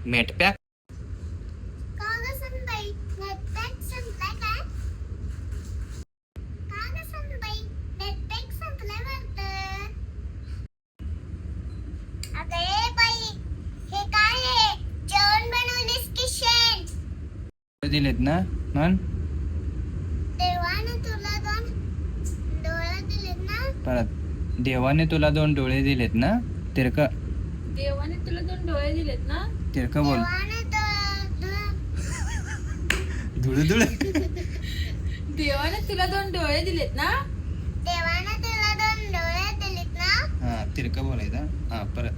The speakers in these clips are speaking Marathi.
मेटपॅक. दिलेत ना म्हण. परत देवाने तुला 2 डोळे दिलेत ना. तिरक. देवाने तुला 2 डोळे दिलेत ना. तिरक बोल. धुळ धुळ. देवाने तुला 2 डोळे दिलेत ना. हा तिरक बोलायचं. हा परत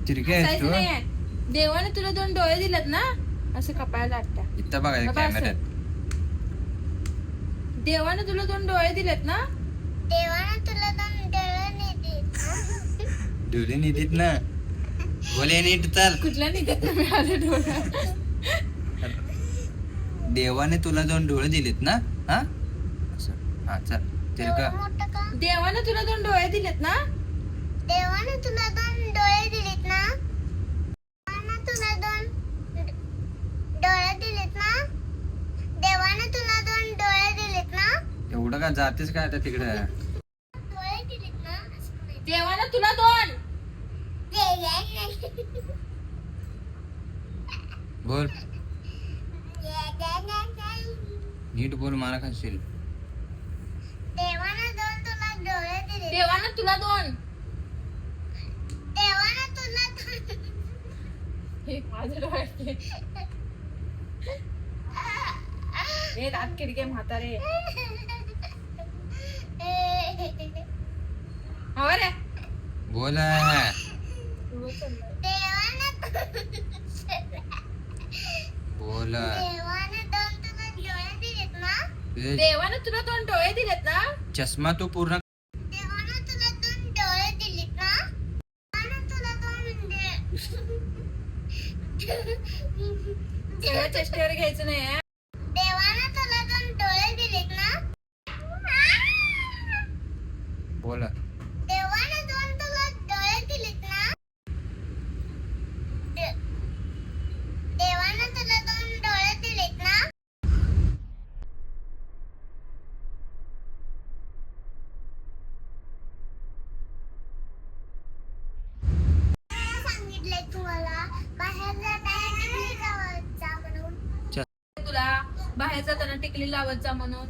तिरके आहेस हसायचं तू. नाहीये. देवाने तुला 2 डोळे दिलेत ना. असं कपाळाला लागत्या. इथं बघायचं बघा असं. कॅमेऱ्यात. देवाने तुला 2 डोळे दिलेत ना. डोळे निधीत ना. बोले नीट चाल. कुठल्या निघत ना माझे डोळे. देवाने तुला 2 डोळे दिलेत ना. हा असं. हा चल तिरक. देवाने तुला 2 डोळे दिलेत ना. एवढं का जातेस काय आता तिकडं. देवाने तुला 2. बोल नीट बोल. मला खाशील. देवाने तुला 2. हे माझे डोळे. हे दात किडके म्हातारे. हो रे. बोल. बोल. देवाने तुला 2 डोळे दिलेत ना. चष्मा तू पूर्ण. सगळ्या चेष्टेवर घ्यायचं नाही. बोल. तुला बाहेर जाताना टिकली लावत जा म्हणून.